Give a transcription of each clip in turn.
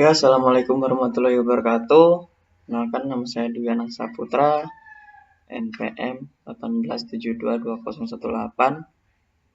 Ya, Assalamualaikum warahmatullahi wabarakatuh. Kenalkan, nama saya Dwi Anang Saputra, NPM 18722018,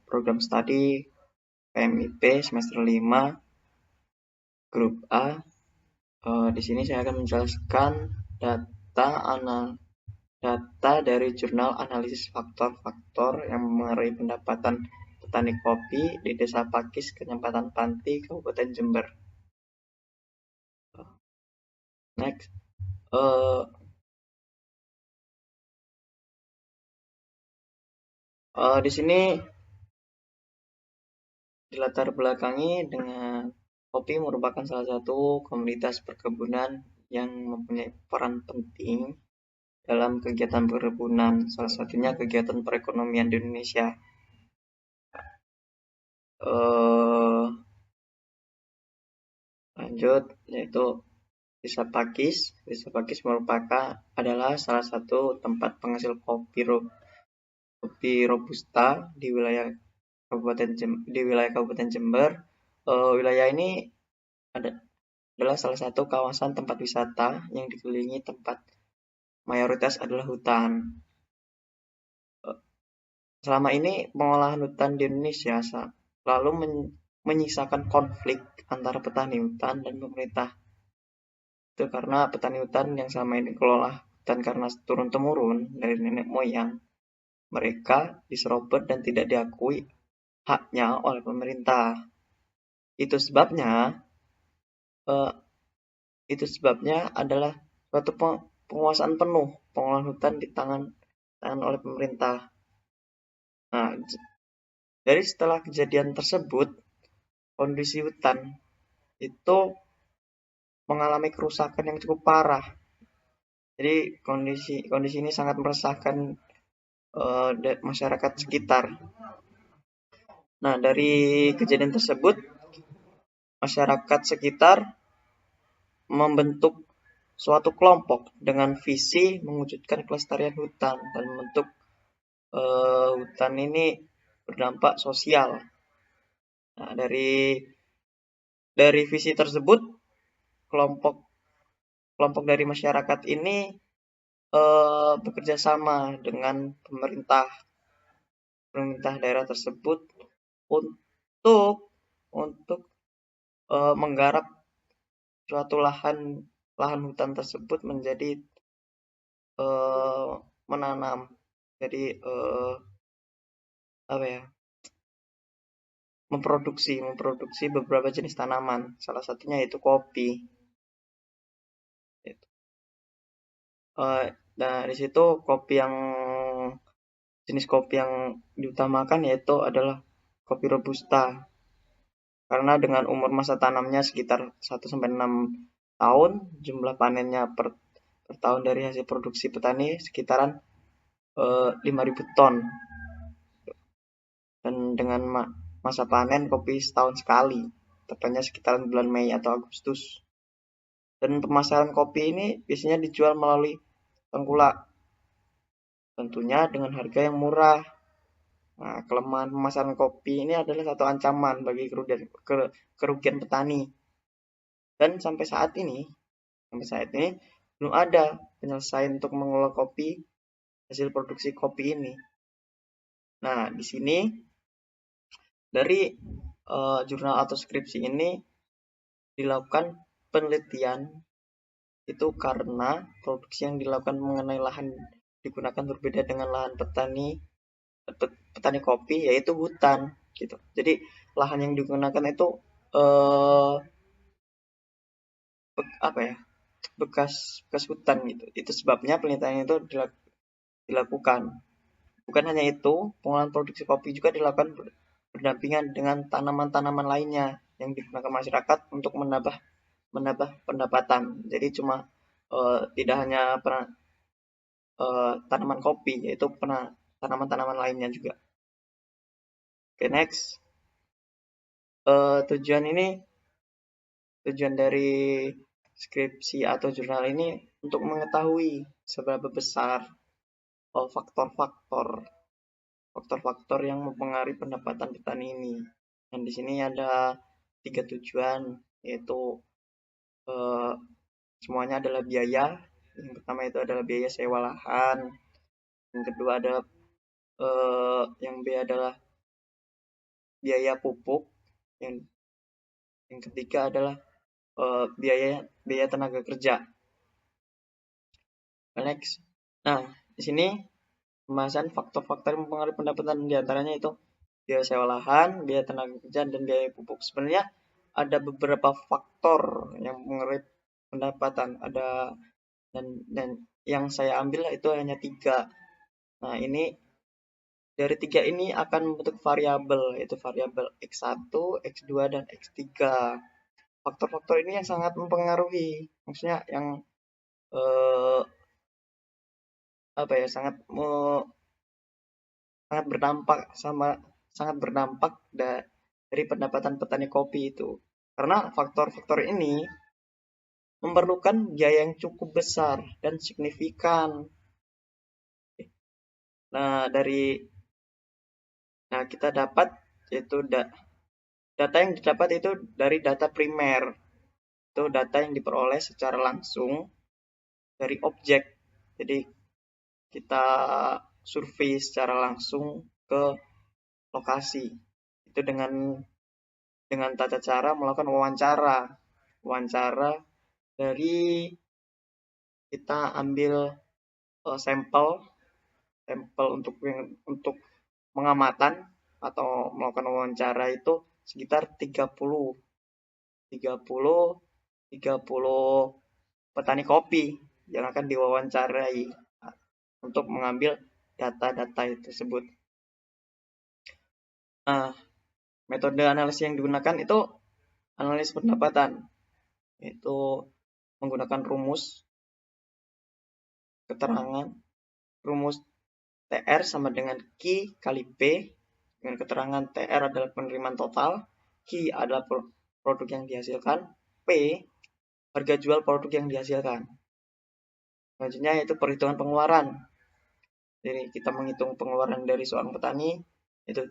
program studi PMIP semester 5, grup A. Di sini saya akan menjelaskan data data dari jurnal analisis faktor-faktor yang mengaruhi pendapatan petani kopi di Desa Pakis, Kecamatan Panti, Kabupaten Jember. Next. Di sini dilatar belakangi dengan kopi merupakan salah satu komoditas perkebunan yang mempunyai peran penting dalam kegiatan perkebunan, salah satunya kegiatan perekonomian di Indonesia. Eh, Lanjut, yaitu Desa Pakis. Desa Pakis adalah salah satu tempat penghasil kopi robusta di wilayah Kabupaten Jember. Wilayah ini adalah salah satu kawasan tempat wisata yang dikelilingi tempat mayoritas adalah hutan. Selama ini pengolahan hutan di Indonesia selalu menyisakan konflik antara petani hutan dan pemerintah. Itu karena petani hutan yang selama ini kelola hutan karena turun-temurun dari nenek moyang, mereka diserobot dan tidak diakui haknya oleh pemerintah. Itu sebabnya eh, itu sebabnya adalah suatu penguasaan penuh pengolahan hutan di tangan oleh pemerintah. Nah, dari setelah kejadian tersebut, kondisi hutan itu mengalami kerusakan yang cukup parah. Jadi kondisi ini sangat meresahkan masyarakat sekitar. Nah, dari kejadian tersebut, masyarakat sekitar membentuk suatu kelompok dengan visi mewujudkan kelestarian hutan dan membentuk hutan ini berdampak sosial. Nah, dari visi tersebut, kelompok dari masyarakat ini bekerja sama dengan pemerintah daerah tersebut untuk menggarap suatu lahan hutan tersebut menjadi menanam. Jadi apa ya? Memproduksi beberapa jenis tanaman. Salah satunya yaitu kopi. Nah, di situ jenis kopi yang diutamakan yaitu adalah kopi robusta. Karena dengan umur masa tanamnya sekitar 1-6 tahun, jumlah panennya per tahun dari hasil produksi petani sekitaran 5.000 ton. Dan dengan masa panen kopi setahun sekali, tepatnya sekitaran bulan Mei atau Agustus. Dan pemasaran kopi ini biasanya dijual melalui tengkulak, tentunya dengan harga yang murah. Nah, kelemahan pemasaran kopi ini adalah satu ancaman bagi kerugian petani. Dan sampai saat ini belum ada penyelesaian untuk mengelola hasil produksi kopi ini. Nah, di sini dari jurnal atau skripsi ini dilakukan penelitian itu karena produksi yang dilakukan mengenai lahan digunakan berbeda dengan lahan petani kopi, yaitu hutan gitu. Jadi lahan yang digunakan itu bekas hutan gitu. Itu sebabnya penelitian itu dilakukan. Bukan hanya itu, pengolahan produksi kopi juga dilakukan berdampingan dengan tanaman-tanaman lainnya yang digunakan masyarakat untuk menambah pendapatan. Jadi cuma tidak hanya tanaman kopi, yaitu tanaman-tanaman lainnya juga. Oke, next. Tujuan dari skripsi atau jurnal ini untuk mengetahui seberapa besar faktor-faktor yang mempengaruhi pendapatan petani ini. Dan di sini ada 3 tujuan, yaitu eh, semuanya adalah biaya. Yang pertama itu adalah biaya sewa lahan, yang kedua adalah yang B adalah biaya pupuk, yang ketiga adalah biaya biaya tenaga kerja. Next. Nah, di sini pembahasan faktor-faktor yang mempengaruhi pendapatan, diantaranya itu biaya sewa lahan, biaya tenaga kerja, dan biaya pupuk. Sebenarnya ada beberapa faktor yang mempengaruhi pendapatan. Ada dan yang saya ambil itu hanya 3. Nah, ini dari 3 ini akan membentuk variabel, yaitu variabel X1, X2, dan X3. Faktor-faktor ini yang sangat mempengaruhi, maksudnya yang eh, apa ya, sangat sangat berdampak dari pendapatan petani kopi itu. Karena faktor-faktor ini memerlukan biaya yang cukup besar dan signifikan. Nah, kita dapat yaitu data yang didapat itu dari data primer. Itu data yang diperoleh secara langsung dari objek. Jadi kita survei secara langsung ke lokasi. Itu dengan tata cara melakukan wawancara dari kita ambil sampel untuk pengamatan atau melakukan wawancara itu sekitar 30 petani kopi yang akan diwawancarai untuk mengambil data-data tersebut. Nah, metode analisis yang digunakan itu analisis pendapatan, yaitu menggunakan rumus keterangan, rumus TR sama dengan Q kali P, dengan keterangan TR adalah penerimaan total, Q adalah produk yang dihasilkan, P harga jual produk yang dihasilkan. Selanjutnya yaitu perhitungan pengeluaran. Jadi kita menghitung pengeluaran dari seorang petani itu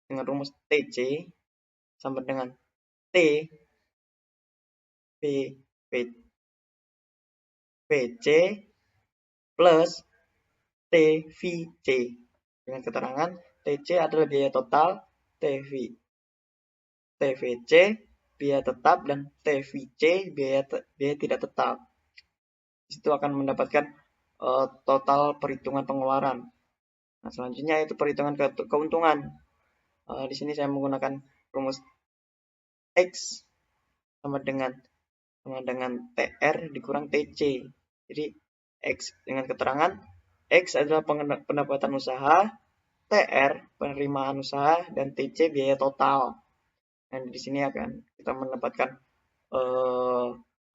dengan rumus TC sama dengan T P PC plus TVC, dengan keterangan TC adalah biaya total, TVC biaya tetap, dan TVC biaya tidak tetap. Di situ akan mendapatkan total perhitungan pengeluaran. Nah, selanjutnya itu perhitungan keuntungan. Di sini saya menggunakan rumus X sama dengan TR dikurang TC. Jadi X dengan keterangan X adalah pendapatan usaha, TR penerimaan usaha, dan TC biaya total. Dan di sini akan kita mendapatkan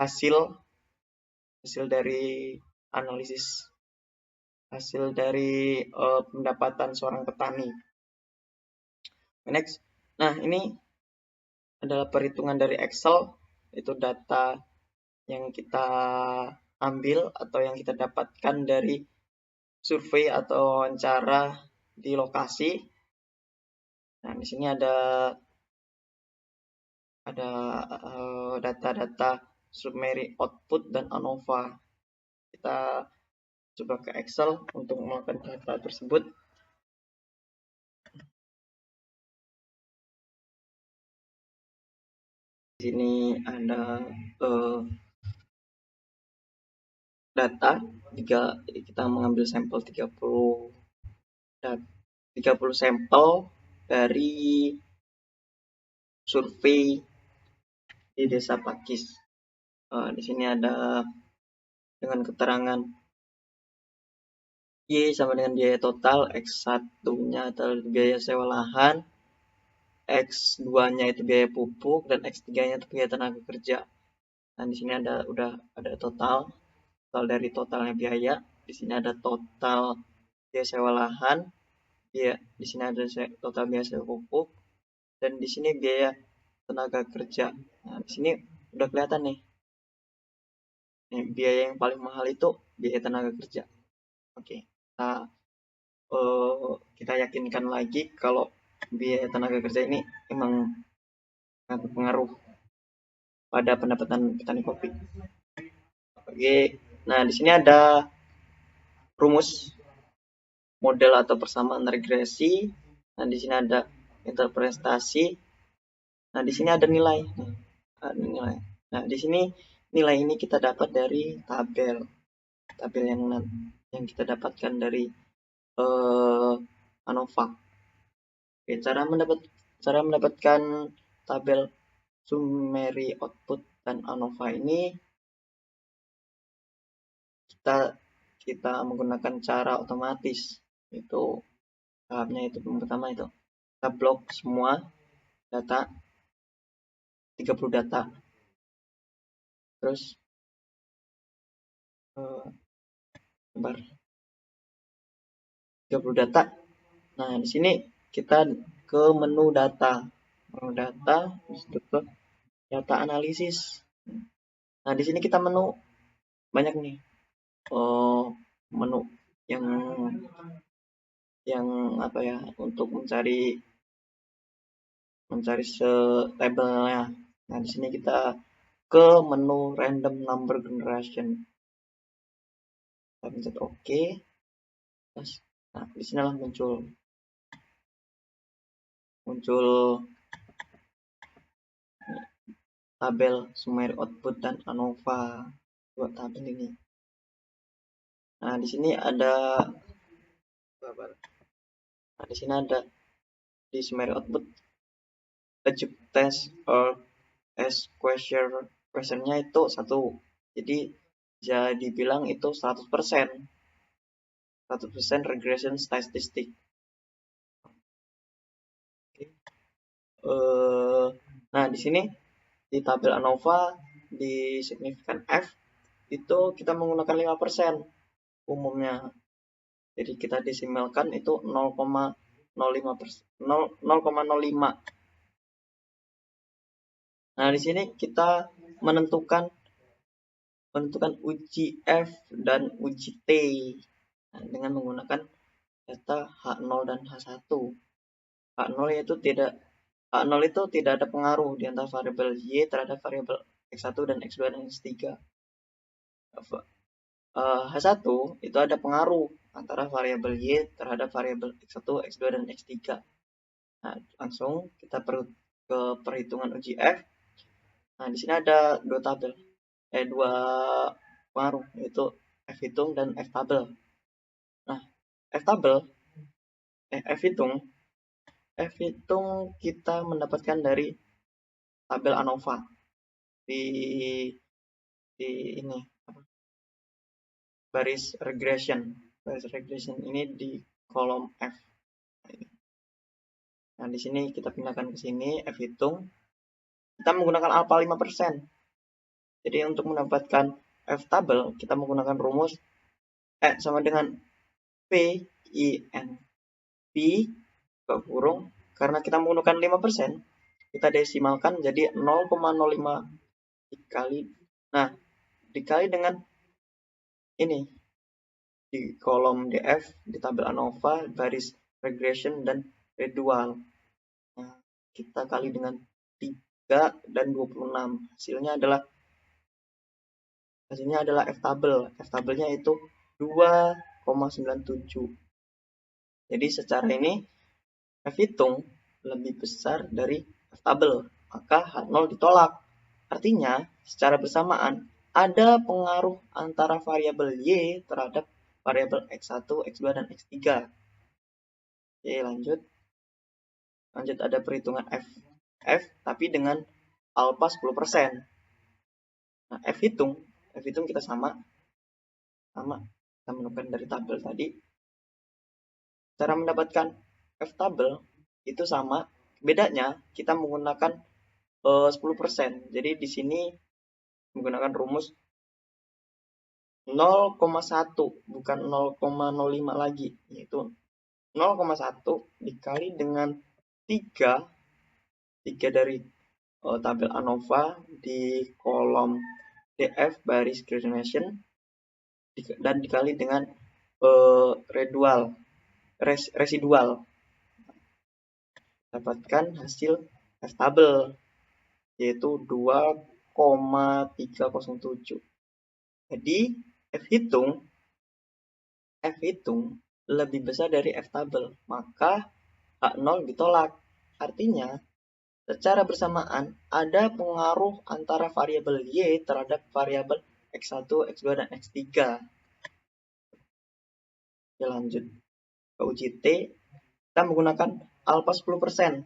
hasil dari analisis, hasil dari pendapatan seorang petani. Next. Nah, ini adalah perhitungan dari Excel, itu data yang kita ambil atau yang kita dapatkan dari survei atau wawancara di lokasi. Nah, di sini ada data-data summary output dan ANOVA. Kita coba ke Excel untuk melakukan data tersebut. Di sini ada data kita mengambil sampel 30 sampel dari survei di Desa Pakis. Di sini ada dengan keterangan Y sama dengan biaya total, X1-nya adalah biaya sewa lahan, X2-nya itu biaya pupuk, dan X3-nya itu biaya tenaga kerja. Nah, di sini udah ada total dari totalnya biaya. Di sini ada total biaya sewa lahan, di sini ada total biaya sewa pupuk, dan di sini biaya tenaga kerja. Nah, di sini udah kelihatan nih. Biaya yang paling mahal itu biaya tenaga kerja. Oke. Nah, kita yakinkan lagi kalau biaya tenaga kerja ini emang sangat berpengaruh pada pendapatan petani kopi. Oke, nah di sini ada rumus model atau persamaan regresi. Nah di sini ada interpretasi. Nah di sini ada nilai. Nah di sini nilai ini kita dapat dari tabel yang kita dapatkan dari ANOVA. Oke, cara mendapatkan tabel summary output dan ANOVA ini kita menggunakan cara otomatis. Itu tahapnya itu pertama itu kita blok semua data 30 data, terus sebar 30 data. Nah di sini kita ke menu data ke data analisis. Nah di sini kita menu banyak nih, menu yang apa ya, untuk mencari tabelnya. Nah di sini kita ke menu random number generation, kita pencet OK. Nah di sinilah muncul tabel summary output dan ANOVA buat tabel ini. Nah di sini ada di summary output achieve test or as questionnya itu 1. Jadi bisa dibilang itu 100% regression statistik. Nah di sini di tabel ANOVA di signifikan F itu kita menggunakan 5% umumnya. Jadi kita desimalkan itu 0,05. Nah di sini kita menentukan uji F dan uji T dengan menggunakan data H0 dan H1. H0 itu tidak ada pengaruh di antara variabel Y terhadap variabel X1 dan X2 dan X3. H1 itu ada pengaruh antara variabel Y terhadap variabel X1, X2 dan X3. Nah, langsung kita ke perhitungan uji F. Nah, di sini ada dua pengaruh, yaitu F hitung dan F tabel. Nah, F hitung kita mendapatkan dari tabel ANOVA di ini baris regression ini di kolom F. Nah di sini kita pindahkan ke sini F hitung, kita menggunakan alpha 5%. Jadi untuk mendapatkan F tabel kita menggunakan rumus sama dengan P kurung, karena kita menggunakan 5%, kita desimalkan jadi 0,05 dikali. Nah, dikali dengan ini di kolom DF di tabel ANOVA baris regression dan residual. Nah, kita kali dengan 3 dan 26. Hasilnya adalah F tabel. F tabelnya itu 2,97. Jadi secara ini F hitung lebih besar dari F tabel, maka H0 ditolak. Artinya, secara bersamaan ada pengaruh antara variabel Y terhadap variabel X1, X2, dan X3. Oke, lanjut ada perhitungan F tapi dengan alpha 10%. Nah, F hitung kita sama kita menemukan dari tabel tadi. Cara mendapatkan F tabel itu sama, bedanya kita menggunakan 10%. Jadi di sini menggunakan rumus 0,1 bukan 0,05 lagi, yaitu 0,1 dikali dengan 3 dari tabel ANOVA di kolom DF baris gradation dan dikali dengan residual, dapatkan hasil F tabel yaitu 2,97. 0,307. Jadi F hitung lebih besar dari F tabel, maka H0 ditolak. Artinya, secara bersamaan ada pengaruh antara variabel Y terhadap variabel X1, X2, dan X3. Oke, lanjut ke uji T. Kita menggunakan alfa 10%.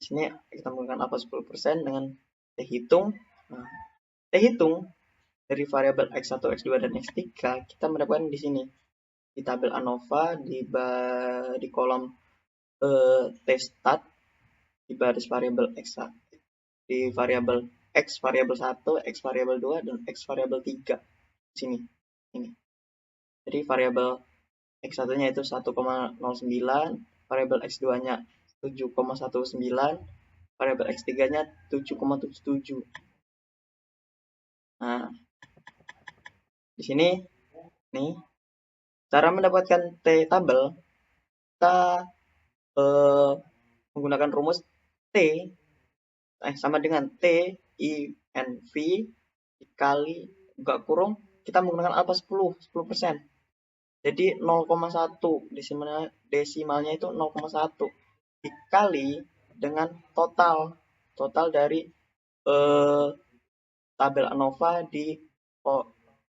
Di sini kita menggunakan alfa 10% dengan T hitung. Nah, T hitung dari variabel X1, X2, dan X3 kita mendapatkan di sini. Di tabel ANOVA di kolom T stat di baris variabel X1, di variabel X variabel 1, X variabel 2, dan X variabel 3. Sini. Ini. Jadi variabel X1-nya itu 1,09, variabel X2-nya 7,19, variabel X3-nya 7,77. Nah, di sini nih cara mendapatkan T tabel, kita menggunakan rumus T sama dengan T I N V dikali buka kurung, kita menggunakan alfa 10%. Jadi 0,1 desimalnya itu 0,1 dikali dengan total dari tabel ANOVA di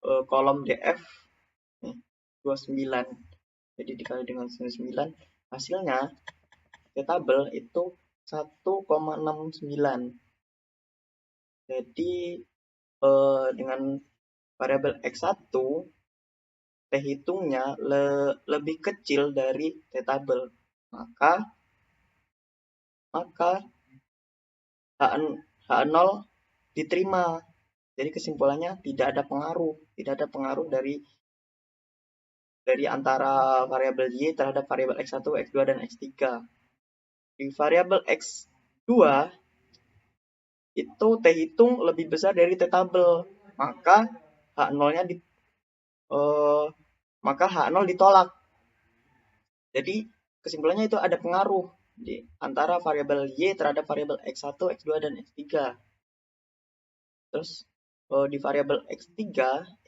kolom DF nih, 29. Jadi dikali dengan 29, hasilnya di tabel itu 1,69. Jadi dengan variabel X1 T hitungnya lebih kecil dari T tabel, maka H0 diterima. Jadi kesimpulannya tidak ada pengaruh dari antara variabel Y terhadap variabel X1, X2, dan X3. Di variabel X2 itu T hitung lebih besar dari T tabel, maka H0-nya H0 ditolak. Jadi kesimpulannya itu ada pengaruh di antara variabel Y terhadap variabel X1, X2, dan X3. Terus di variabel X3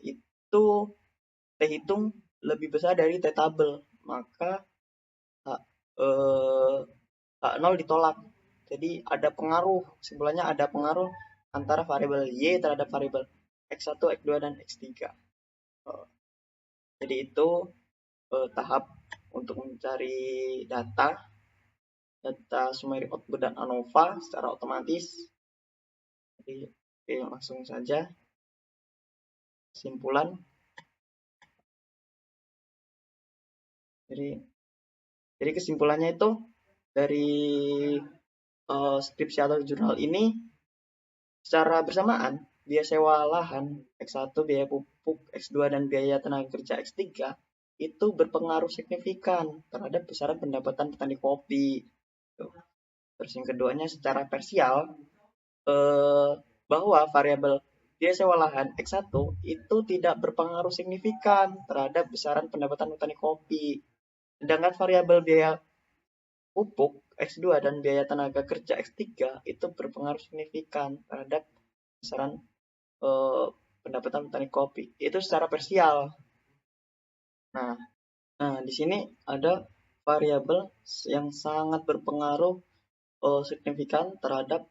itu T hitung lebih besar dari T tabel, maka H0 ditolak. Jadi ada pengaruh, kesimpulannya ada pengaruh antara variabel Y terhadap variabel X1, X2, dan X3. Jadi itu tahap untuk mencari data summary output dan ANOVA secara otomatis. Jadi langsung saja kesimpulan. Jadi kesimpulannya itu dari skripsi atau jurnal ini, secara bersamaan biaya sewa lahan X1, biaya pupuk X2, dan biaya tenaga kerja X3 itu berpengaruh signifikan terhadap besaran pendapatan petani kopi. Terus yang keduanya secara parsial, bahwa variabel biaya sewa lahan X1 itu tidak berpengaruh signifikan terhadap besaran pendapatan petani kopi. Sedangkan variabel biaya pupuk X2 dan biaya tenaga kerja X3 itu berpengaruh signifikan terhadap besaran pendapatan petani kopi. Itu secara parsial. Nah, di sini ada variabel yang sangat berpengaruh signifikan terhadap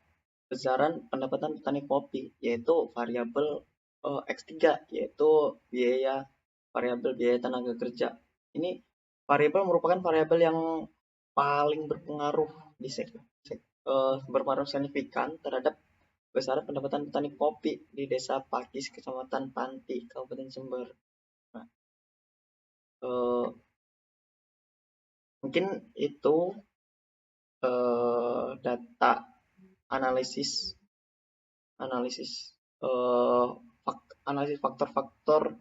besaran pendapatan petani kopi, yaitu variabel X3, yaitu variabel biaya tenaga kerja. Ini variabel merupakan variabel yang paling berpengaruh berpengaruh signifikan terhadap besaran pendapatan petani kopi di Desa Pakis, Kecamatan Panti, Kabupaten Jember. Nah, mungkin itu data analisis faktor-faktor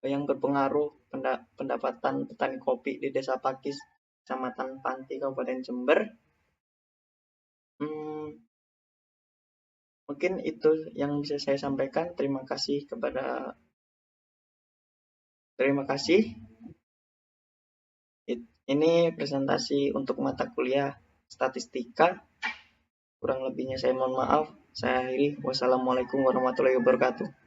yang berpengaruh pendapatan petani kopi di Desa Pakis, Kecamatan Panti, Kabupaten Jember. Mungkin itu yang bisa saya sampaikan. Terima kasih. Ini presentasi untuk mata kuliah statistika. Kurang lebihnya saya mohon maaf. Saya akhiri. Wassalamualaikum warahmatullahi wabarakatuh.